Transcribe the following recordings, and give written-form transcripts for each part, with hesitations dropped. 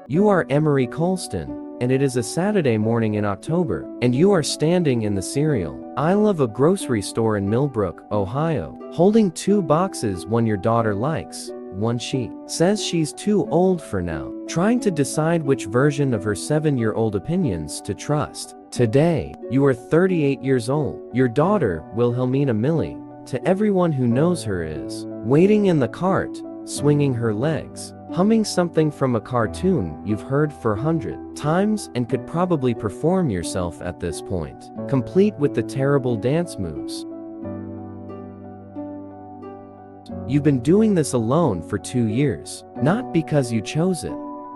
You are Emory Colston, and it is a Saturday morning in October, and you are standing in the cereal aisle of a grocery store in Millbrook, Ohio, holding 2 boxes. One your daughter likes, one she says she's too old for now, trying to decide which version of her 7-year-old opinions to trust. Today, you are 38 years old. Your daughter, Wilhelmina Millie, to everyone who knows her, is waiting in the cart, swinging her legs, humming something from a cartoon you've heard for 100 times and could probably perform yourself at this point, complete with the terrible dance moves. You've been doing this alone for 2 years, not because you chose it,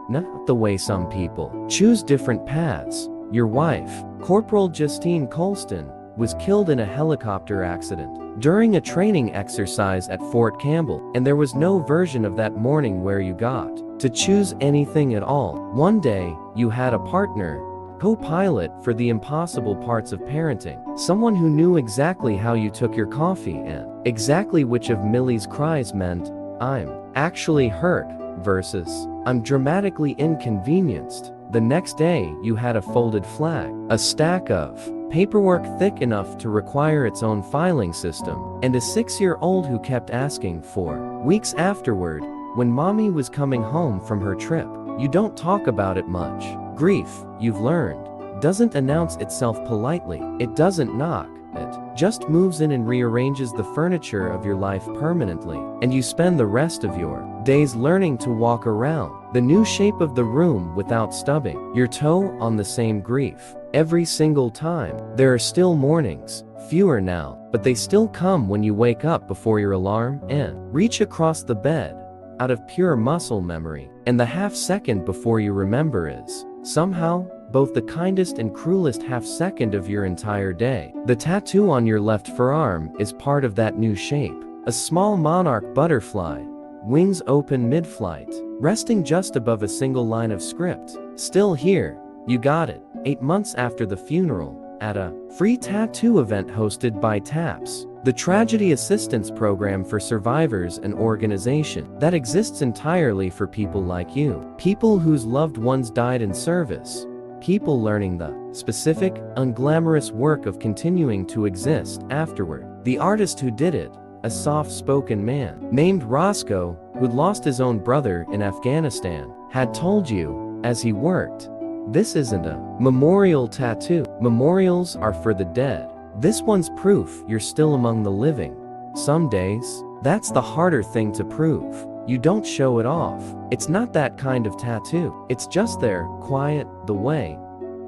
not the way some people choose different paths. Your wife, Corporal Justine Colston, was killed in a helicopter accident during a training exercise at Fort Campbell, and there was no version of that morning where you got to choose anything at all. One day, you had a partner, co-pilot for the impossible parts of parenting, someone who knew exactly how you took your coffee and exactly which of Millie's cries meant, "I'm actually hurt," versus, "I'm dramatically inconvenienced." The next day, you had a folded flag, a stack of paperwork thick enough to require its own filing system, and a 6-year-old who kept asking for weeks afterward, when mommy was coming home from her trip. You don't talk about it much. Grief, you've learned, doesn't announce itself politely. It doesn't knock. It just moves in and rearranges the furniture of your life permanently, and you spend the rest of your days learning to walk around the new shape of the room without stubbing your toe on the same grief every single time. There are still mornings, fewer now, but they still come when you wake up before your alarm and reach across the bed out of pure muscle memory, and the half-second before you remember is somehow both the kindest and cruelest half-second of your entire day. The tattoo on your left forearm is part of that new shape, a small monarch butterfly, wings open mid-flight, resting just above a single line of script. Still here, you got it, 8 months after the funeral, at a free tattoo event hosted by TAPS, the Tragedy Assistance Program for Survivors, an organization that exists entirely for people like you, people whose loved ones died in service, people learning the specific, unglamorous work of continuing to exist afterward. The artist who did it, a soft-spoken man named Roscoe, who'd lost his own brother in Afghanistan, had told you, as he worked, "This isn't a memorial tattoo. Memorials are for the dead. This one's proof you're still among the living." Some days, that's the harder thing to prove. You don't show it off. It's not that kind of tattoo. It's just there, quiet, the way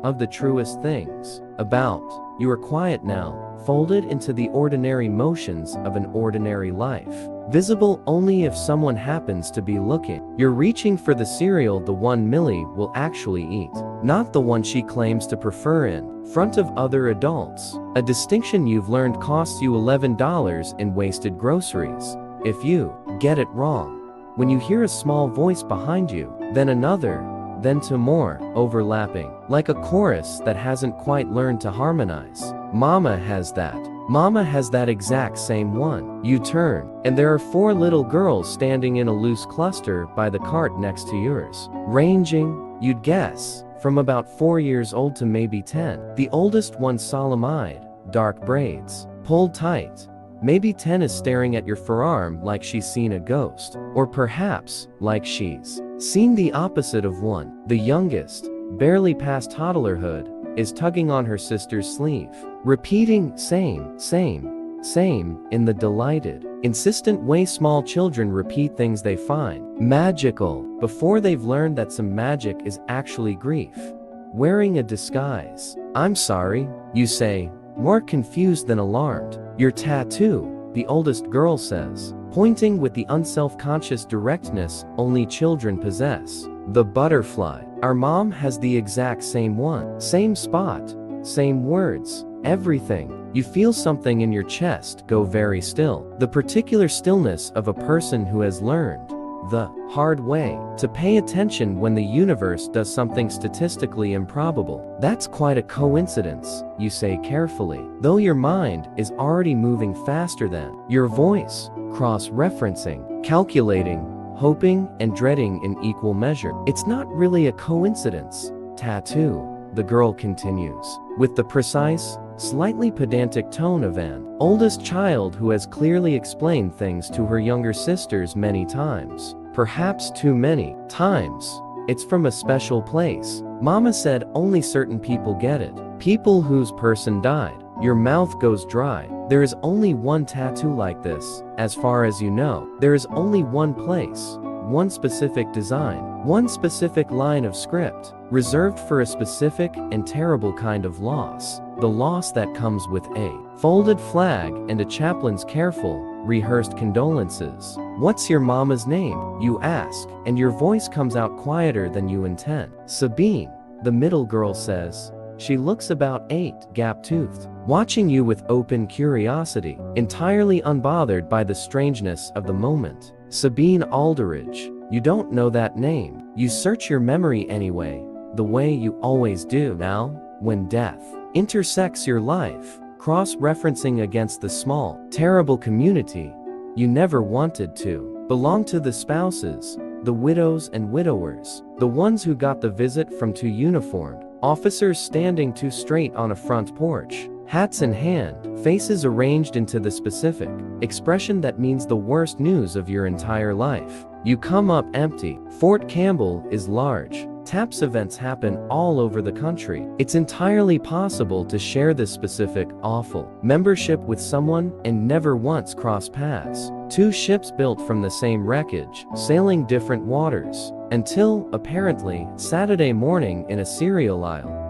of the truest things about. You are quiet now, folded into the ordinary motions of an ordinary life, visible only if someone happens to be looking. You're reaching for the cereal, the one Millie will actually eat, not the one she claims to prefer in front of other adults. A distinction you've learned costs you $11 in wasted groceries if you get it wrong. When you hear a small voice behind you, then another, then two more, overlapping, like a chorus that hasn't quite learned to harmonize. Mama has that. Mama has that exact same one. You turn, and there are 4 little girls standing in a loose cluster by the cart next to yours, ranging, you'd guess, from about 4 years old to maybe 10. The oldest one solemn-eyed, dark braids, pulled tight. Maybe 10 is staring at your forearm like she's seen a ghost, or perhaps, like she's seen the opposite of one. The youngest, barely past toddlerhood, is tugging on her sister's sleeve, repeating same, same, same, in the delighted, insistent way small children repeat things they find magical, before they've learned that some magic is actually grief wearing a disguise. "I'm sorry," you say, more confused than alarmed. "Your tattoo," the oldest girl says, pointing with the unself-conscious directness only children possess. "The butterfly. Our mom has the exact same one. Same spot, same words, everything." You feel something in your chest go very still. The particular stillness of a person who has learned the hard way to pay attention when the universe does something statistically improbable. "That's quite a coincidence," you say carefully, though your mind is already moving faster than your voice, cross-referencing, calculating, hoping and dreading in equal measure. It's not really a coincidence. Tattoo, the girl continues, with the precise, slightly pedantic tone of an oldest child who has clearly explained things to her younger sisters many times. Perhaps too many times. It's from a special place. Mama said only certain people get it. People whose person died. Your mouth goes dry. There is only one tattoo like this, as far as you know. There is only one place, one specific design, one specific line of script, reserved for a specific and terrible kind of loss. The loss that comes with a folded flag and a chaplain's careful, rehearsed condolences. What's your mama's name? You ask, and your voice comes out quieter than you intend. Sabine, the middle girl says. She looks about 8, gap-toothed, watching you with open curiosity, entirely unbothered by the strangeness of the moment. Sabine Alderidge. You don't know that name. You search your memory anyway, the way you always do. Now, when death intersects your life, cross-referencing against the small, terrible community you never wanted to belong to, the spouses, the widows and widowers, the ones who got the visit from 2 uniformed officers standing too straight on a front porch, hats in hand, faces arranged into the specific expression that means the worst news of your entire life. You come up empty. Fort Campbell is large. TAPS events happen all over the country. It's entirely possible to share this specific, awful membership with someone and never once cross paths. 2 ships built from the same wreckage, sailing different waters, until, apparently, Saturday morning in a cereal aisle.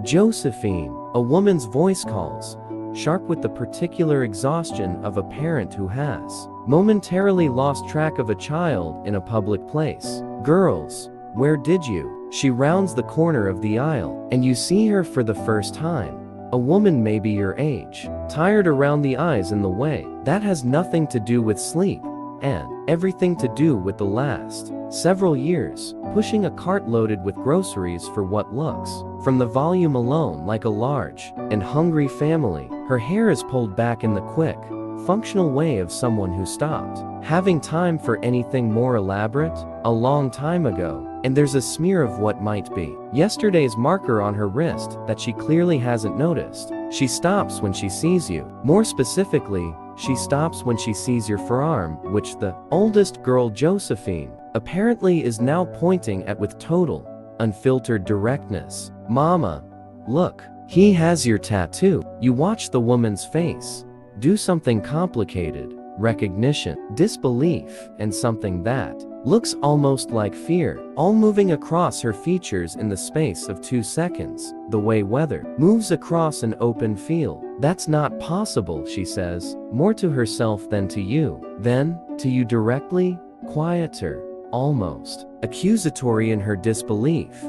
Josephine, a woman's voice calls, sharp with the particular exhaustion of a parent who has momentarily lost track of a child in a public place. Girls, where did you? She rounds the corner of the aisle, and you see her for the first time. A woman maybe your age, tired around the eyes in the way. That has nothing to do with sleep, and everything to do with the last several years, pushing a cart loaded with groceries for what looks, from the volume alone, like a large and hungry family. Her hair is pulled back in the quick, functional way of someone who stopped having time for anything more elaborate a long time ago, and there's a smear of what might be yesterday's marker on her wrist that she clearly hasn't noticed. She stops when she sees you. More specifically, she stops when she sees your forearm, which the oldest girl, Josephine, apparently is now pointing at with total, unfiltered directness. Mama, look, he has your tattoo. You watch the woman's face do something complicated, recognition, disbelief, and something that looks almost like fear, all moving across her features in the space of 2 seconds, the way weather moves across an open field. That's not possible, she says, more to herself than to you. Then, to you directly, quieter, almost accusatory in her disbelief.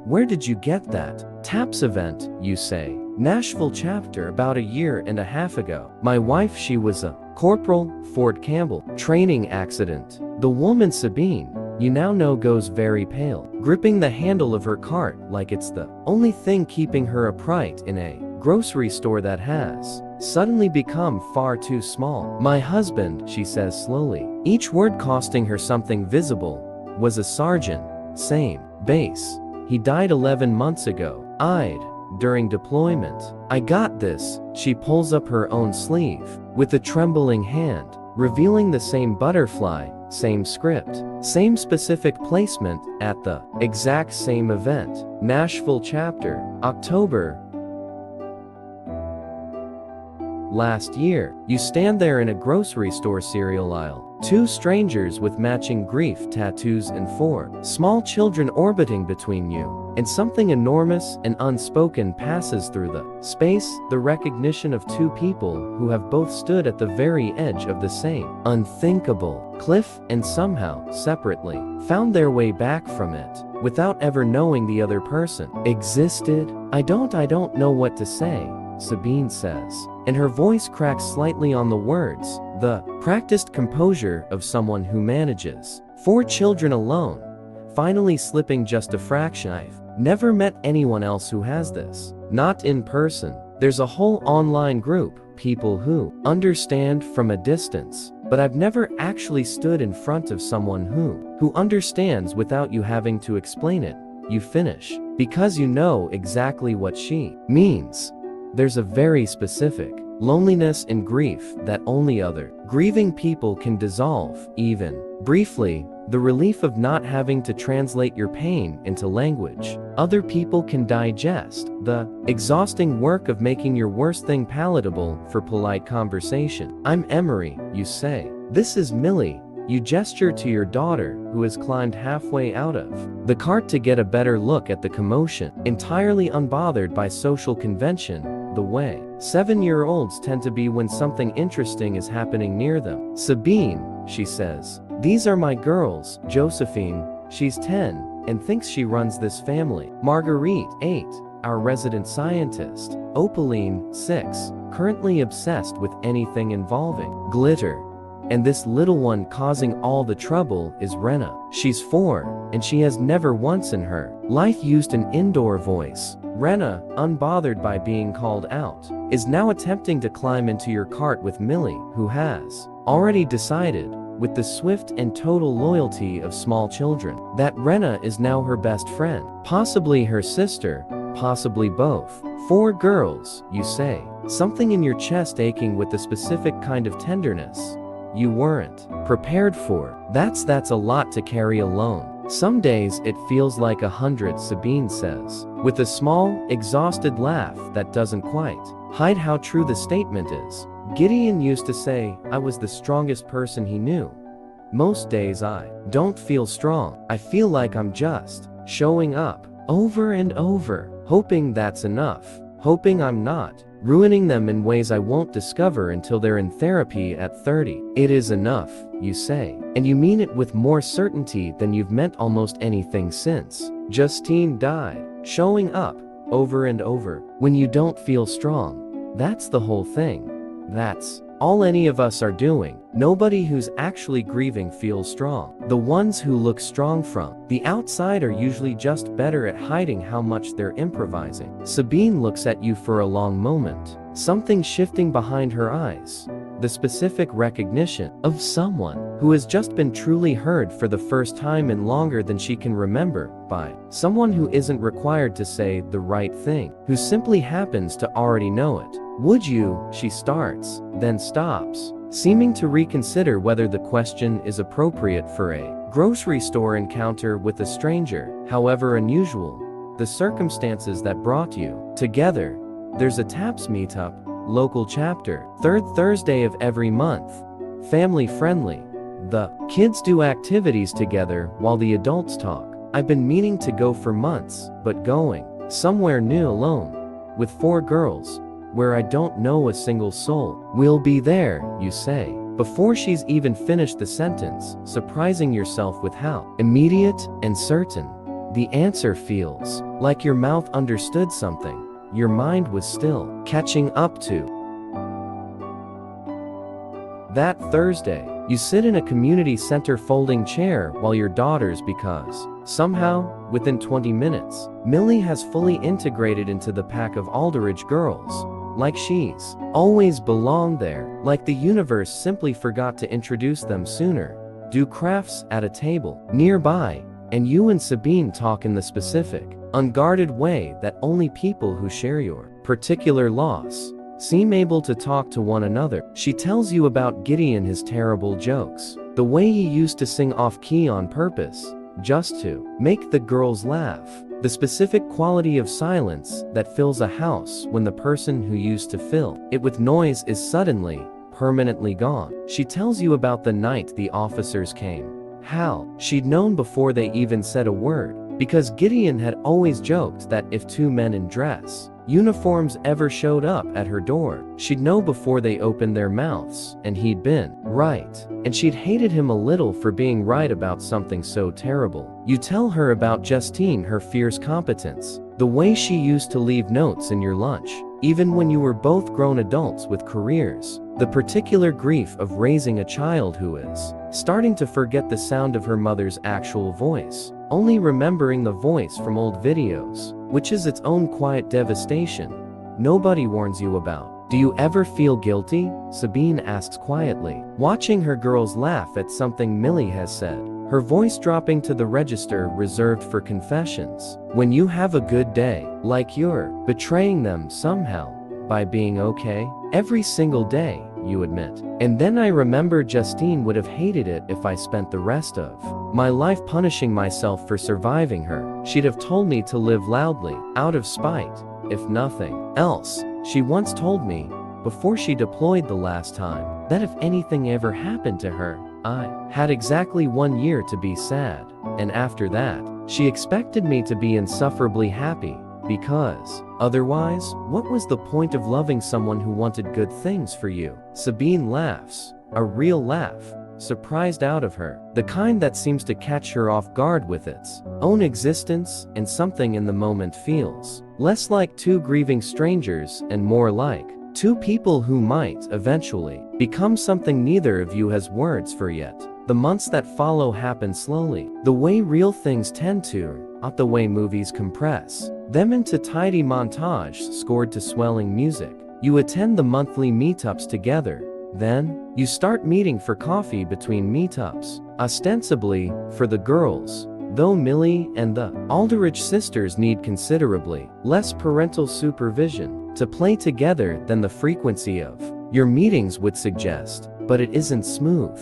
Where did you get that? TAPS event, you say. Nashville chapter about 1.5 years ago. My wife, she was a corporal, Fort Campbell, training accident. The woman Sabine, you now know, goes very pale, gripping the handle of her cart like it's the only thing keeping her upright in a grocery store that has suddenly become far too small. My husband, she says slowly, each word costing her something visible, was a sergeant, same base. He died 11 months ago. I'd during deployment. I got this. She pulls up her own sleeve with a trembling hand, revealing the same butterfly, same script, same specific placement at the exact same event. Nashville chapter, October last year. You stand there in a grocery store cereal aisle. 2 strangers with matching grief tattoos and 4 small children orbiting between you, and something enormous and unspoken passes through the space, the recognition of 2 people who have both stood at the very edge of the same unthinkable cliff and somehow, separately, found their way back from it, without ever knowing the other person existed. I don't know what to say, Sabine says, and her voice cracks slightly on the words, the practiced composure of someone who manages 4 children alone, finally slipping just a fraction. I've never met anyone else who has this. Not in person. There's a whole online group, people who understand from a distance, but I've never actually stood in front of someone who understands without you having to explain it. You finish, because you know exactly what she means. There's a very specific loneliness and grief that only other grieving people can dissolve, even briefly. The relief of not having to translate your pain into language other people can digest, the exhausting work of making your worst thing palatable for polite conversation. I'm Emory, you say. This is Millie. You gesture to your daughter, who has climbed halfway out of the cart to get a better look at the commotion, entirely unbothered by social convention, the way 7-year-olds tend to be when something interesting is happening near them. Sabine, she says. These are my girls. Josephine, she's 10, and thinks she runs this family. Marguerite, 8, our resident scientist. Opaline, 6, currently obsessed with anything involving glitter. And this little one causing all the trouble is Rena. She's 4, and she has never once in her life used an indoor voice. Rena, unbothered by being called out, is now attempting to climb into your cart with Millie, who has already decided, with the swift and total loyalty of small children, that Rena is now her best friend, possibly her sister, possibly both. 4 girls, you say, something in your chest aching with a specific kind of tenderness you weren't prepared for. That's a lot to carry alone. Some days it feels like 100, Sabine says, with a small, exhausted laugh that doesn't quite hide how true the statement is. Gideon used to say, I was the strongest person he knew. Most days I don't feel strong. I feel like I'm just showing up over and over, hoping that's enough, hoping I'm not ruining them in ways I won't discover until they're in therapy at 30. It is enough, you say, and you mean it with more certainty than you've meant almost anything since Justine died. Showing up over and over when you don't feel strong. That's the whole thing. That's all any of us are doing. Nobody who's actually grieving feels strong. The ones who look strong from the outside are usually just better at hiding how much they're improvising. Sabine looks at you for a long moment, something shifting behind her eyes. The specific recognition of someone who has just been truly heard for the first time in longer than she can remember, by someone who isn't required to say the right thing, who simply happens to already know it. Would you? She starts, then stops, seeming to reconsider whether the question is appropriate for a grocery store encounter with a stranger, however unusual the circumstances that brought you together. There's a TAPS meetup, local chapter, 3rd Thursday of every month. Family friendly. The kids do activities together while the adults talk. I've been meaning to go for months, but going somewhere new alone, with 4 girls, where I don't know a single soul. We'll be there, you say, before she's even finished the sentence, surprising yourself with how immediate and certain the answer feels. Like your mouth understood something your mind was still catching up to. That Thursday, you sit in a community center folding chair while your daughters, because somehow, within 20 minutes, Millie has fully integrated into the pack of Alderidge girls. Like she's always belonged there, like the universe simply forgot to introduce them sooner. Do crafts at a table nearby, and you and Sabine talk in the specific, unguarded way that only people who share your particular loss seem able to talk to one another. She tells you about Gideon, his terrible jokes, the way he used to sing off-key on purpose, just to make the girls laugh, the specific quality of silence that fills a house when the person who used to fill it with noise is suddenly, permanently gone. She tells you about the night the officers came, how she'd known before they even said a word, because Gideon had always joked that if 2 men in dress uniforms ever showed up at her door, she'd know before they opened their mouths, and he'd been right. And she'd hated him a little for being right about something so terrible. You tell her about Justine, her fierce competence, the way she used to leave notes in your lunch, even when you were both grown adults with careers, the particular grief of raising a child who is starting to forget the sound of her mother's actual voice, only remembering the voice from old videos, which is its own quiet devastation nobody warns you about. Do you ever feel guilty? Sabine asks quietly, watching her girls laugh at something Millie has said, her voice dropping to the register reserved for confessions. When you have a good day, like you're betraying them somehow by being okay, every single day, you admit. And then I remember Justine would have hated it if I spent the rest of my life punishing myself for surviving her. She'd have told me to live loudly, out of spite, if nothing else. She once told me, before she deployed the last time, that if anything ever happened to her, I had exactly 1 year to be sad. And after that, she expected me to be insufferably happy, because otherwise, what was the point of loving someone who wanted good things for you? Sabine laughs, a real laugh, surprised out of her, the kind that seems to catch her off guard with its own existence, and something in the moment feels less like two grieving strangers and more like two people who might eventually become something neither of you has words for yet. The months that follow happen slowly, the way real things tend to, not the way movies compress them into tidy montages scored to swelling music. You attend the monthly meetups together. Then, you start meeting for coffee between meetups, ostensibly for the girls, though Millie and the Aldrich sisters need considerably less parental supervision to play together than the frequency of your meetings would suggest, but it isn't smooth.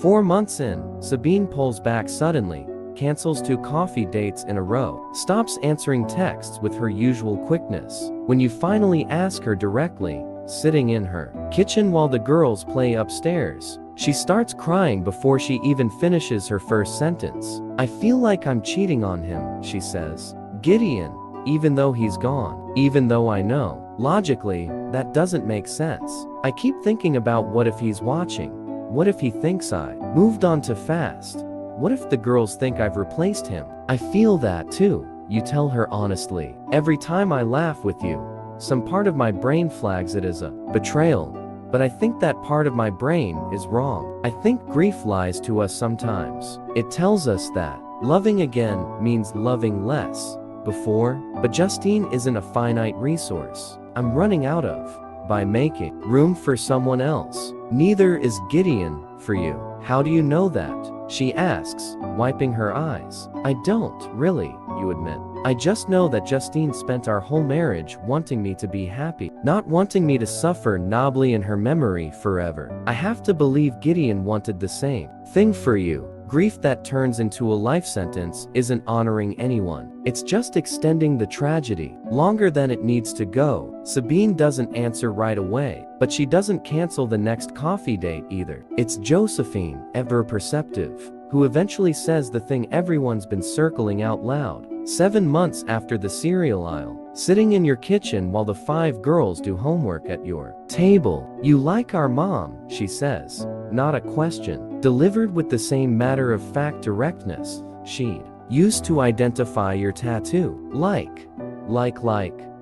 4 months in, Sabine pulls back suddenly, cancels 2 coffee dates in a row, stops answering texts with her usual quickness. When you finally ask her directly, sitting in her kitchen while the girls play upstairs, she starts crying before she even finishes her first sentence. I feel like I'm cheating on him, she says. Gideon, even though he's gone, even though I know, logically, that doesn't make sense. I keep thinking about what if he's watching? What if he thinks I moved on too fast? What if the girls think I've replaced him? I feel that too, you tell her honestly. Every time I laugh with you, some part of my brain flags it as a betrayal, but I think that part of my brain is wrong. I think grief lies to us sometimes. It tells us that loving again means loving less before, but Justine isn't a finite resource I'm running out of by making room for someone else. Neither is Gideon for you. How do you know that? She asks, wiping her eyes. I don't, really, you admit. I just know that Justine spent our whole marriage wanting me to be happy, not wanting me to suffer knobbly in her memory forever. I have to believe Gideon wanted the same thing for you. Grief that turns into a life sentence isn't honoring anyone. It's just extending the tragedy longer than it needs to go. Sabine doesn't answer right away, but she doesn't cancel the next coffee date either. It's Josephine, ever perceptive, who eventually says the thing everyone's been circling out loud. 7 months after the cereal aisle, sitting in your kitchen while the 5 girls do homework at your table. You like our mom, she says, not a question, delivered with the same matter-of-fact directness she'd used to identify your tattoo. Like.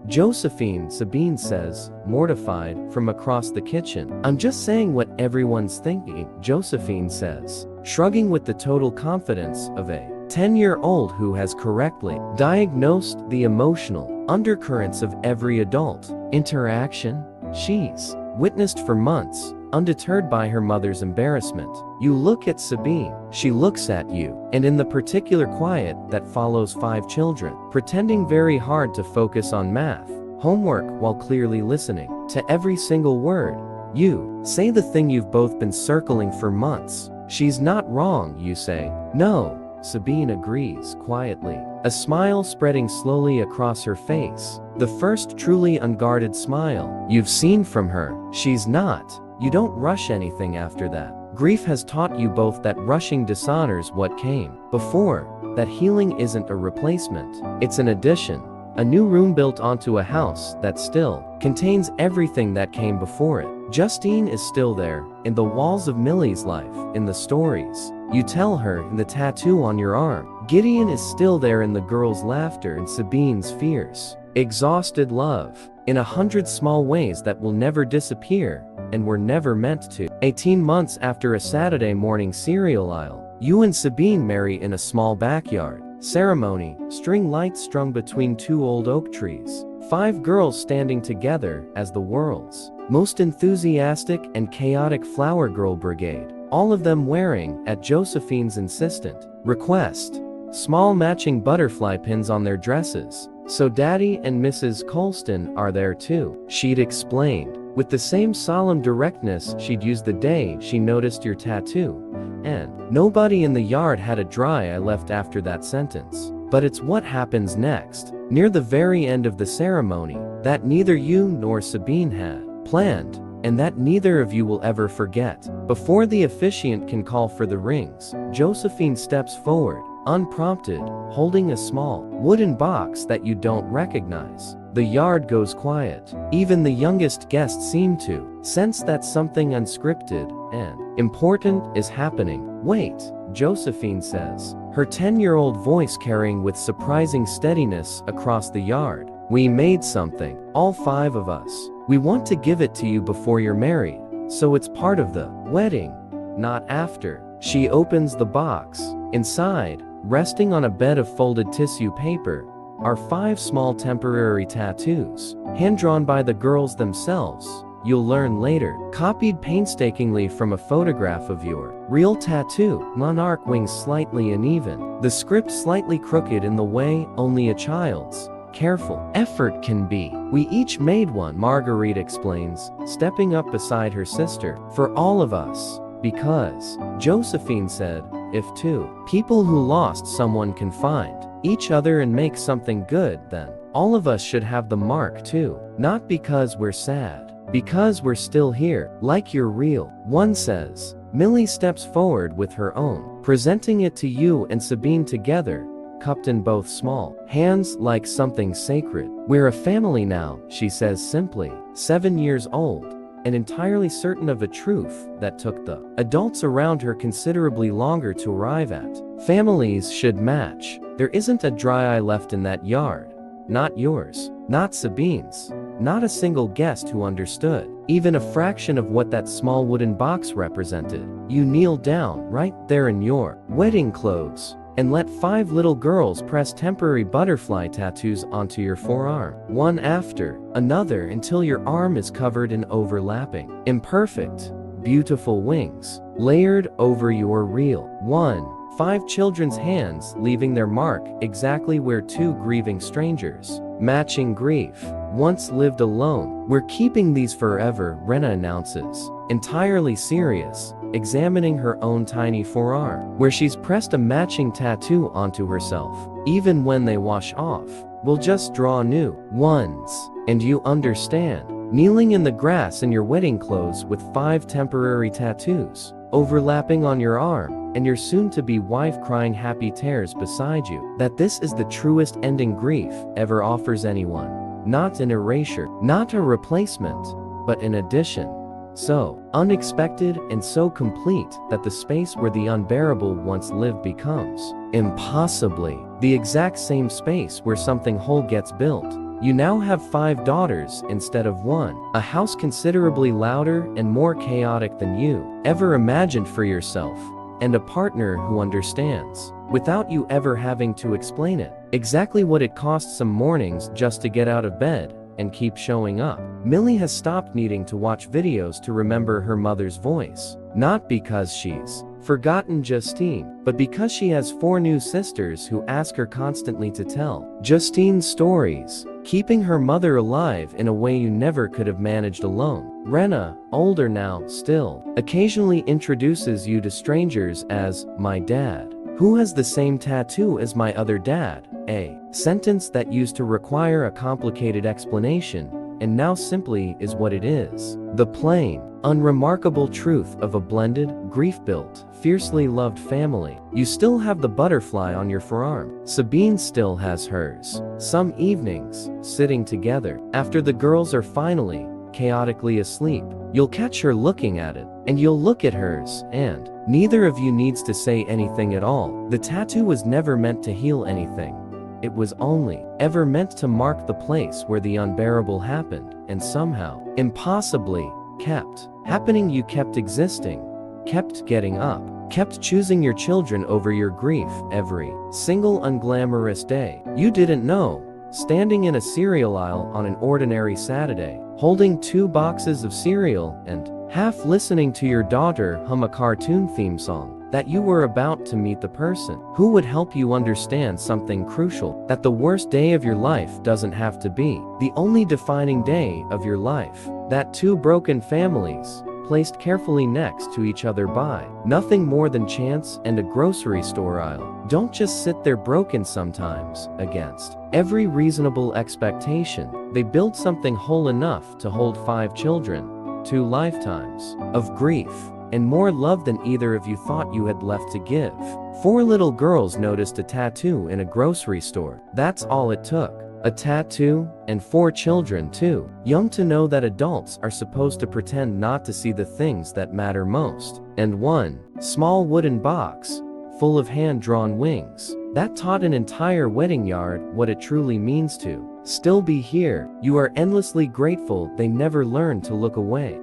Josephine, Sabine says, mortified, from across the kitchen. I'm just saying what everyone's thinking, Josephine says, shrugging with the total confidence of a 10-year-old who has correctly diagnosed the emotional undercurrents of every adult interaction she's witnessed for months, undeterred by her mother's embarrassment. You look at Sabine, she looks at you, and in the particular quiet that follows 5 children, pretending very hard to focus on math, homework while clearly listening to every single word, you say the thing you've both been circling for months. She's not wrong, you say. No, Sabine agrees quietly, a smile spreading slowly across her face, the first truly unguarded smile you've seen from her. She's not. You don't rush anything after that. Grief has taught you both that rushing dishonors what came before, that healing isn't a replacement, it's an addition, a new room built onto a house that still contains everything that came before it. Justine is still there, in the walls of Millie's life, in the stories you tell her, in the tattoo on your arm. Gideon is still there in the girls' laughter and Sabine's fierce, exhausted love, in 100 small ways that will never disappear, and were never meant to. 18 months after a Saturday morning cereal aisle, you and Sabine marry in a small backyard ceremony, string lights strung between 2 old oak trees. 5 girls standing together as the world's most enthusiastic and chaotic flower girl brigade, all of them wearing, at Josephine's insistent request, small matching butterfly pins on their dresses. So Daddy and Mrs. Colston are there too, she'd explained, with the same solemn directness she'd used the day she noticed your tattoo. And nobody in the yard had a dry eye left after that sentence. But it's what happens next, near the very end of the ceremony, that neither you nor Sabine had planned, and that neither of you will ever forget. Before the officiant can call for the rings, Josephine steps forward, unprompted, holding a small wooden box that you don't recognize. The yard goes quiet. Even the youngest guests seem to sense that something unscripted and important is happening. Wait, Josephine says, her 10-year-old voice carrying with surprising steadiness across the yard. We made something, all 5 of us. We want to give it to you before you're married, so it's part of the wedding, not after. She opens the box. Inside, resting on a bed of folded tissue paper, are 5 small temporary tattoos, hand-drawn by the girls themselves. You'll learn later, copied painstakingly from a photograph of your real tattoo. Monarch wings slightly uneven, the script slightly crooked in the way only a child's careful effort can be. We each made one, Marguerite explains, stepping up beside her sister. For all of us. Because, Josephine said, if 2 people who lost someone can find each other and make something good, then all of us should have the mark too. Not because we're sad, because we're still here, like you're real. One says. Millie steps forward with her own, presenting it to you and Sabine together, cupped in both small hands like something sacred. We're a family now, she says simply, 7 years old, and entirely certain of a truth that took the adults around her considerably longer to arrive at. Families should match. There isn't a dry eye left in that yard. Not yours, not Sabine's, not a single guest who understood even a fraction of what that small wooden box represented. You kneel down right there in your wedding clothes and let 5 little girls press temporary butterfly tattoos onto your forearm, one after another, until your arm is covered in overlapping, imperfect, beautiful wings, layered over your real one. 5 children's hands leaving their mark exactly where 2 grieving strangers, matching grief, once lived alone. We're keeping these forever, Rena announces, entirely serious, examining her own tiny forearm, where she's pressed a matching tattoo onto herself. Even when they wash off, we'll just draw new ones. And you understand, kneeling in the grass in your wedding clothes with 5 temporary tattoos overlapping on your arm, and your soon-to-be wife crying happy tears beside you, that this is the truest ending grief ever offers anyone. Not an erasure, not a replacement, but an addition. So unexpected and so complete that the space where the unbearable once lived becomes impossibly the exact same space where something whole gets built. You now have 5 daughters instead of 1, a house considerably louder and more chaotic than you ever imagined for yourself, and a partner who understands, without you ever having to explain it, exactly what it costs some mornings just to get out of bed and keep showing up. Millie has stopped needing to watch videos to remember her mother's voice, not because she's forgotten Justine, but because she has 4 new sisters who ask her constantly to tell Justine's stories, keeping her mother alive in a way you never could have managed alone. Rena, older now still, occasionally introduces you to strangers as my dad, who has the same tattoo as my other dad, a sentence that used to require a complicated explanation and now simply is what it is. The plain, unremarkable truth of a blended, grief-built, fiercely loved family. You still have the butterfly on your forearm. Sabine still has hers. Some evenings, sitting together, after the girls are finally, chaotically asleep, you'll catch her looking at it, and you'll look at hers, and neither of you needs to say anything at all. The tattoo was never meant to heal anything. It was only ever meant to mark the place where the unbearable happened, and somehow, impossibly, kept happening. You kept existing, kept getting up, kept choosing your children over your grief every single unglamorous day. You didn't know, standing in a cereal aisle on an ordinary Saturday, holding 2 boxes of cereal and half listening to your daughter hum a cartoon theme song, that you were about to meet the person who would help you understand something crucial, that the worst day of your life doesn't have to be the only defining day of your life, that 2 broken families, placed carefully next to each other by nothing more than chance and a grocery store aisle, don't just sit there broken sometimes, against every reasonable expectation. They build something whole enough to hold 5 children, 2 lifetimes of grief, and more love than either of you thought you had left to give. 4 little girls noticed a tattoo in a grocery store. That's all it took. A tattoo, and 4 children too young to know that adults are supposed to pretend not to see the things that matter most. And 1 small wooden box, full of hand-drawn wings, that taught an entire wedding yard what it truly means to still be here. You are endlessly grateful they never learned to look away.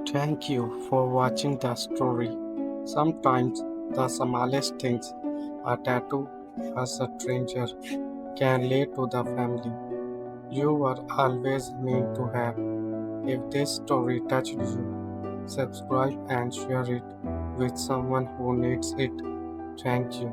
Thank you for watching the story. Sometimes the smallest things, a tattoo, a stranger, can lead to the family you were always meant to have. If this story touched you, subscribe and share it with someone who needs it. Thank you.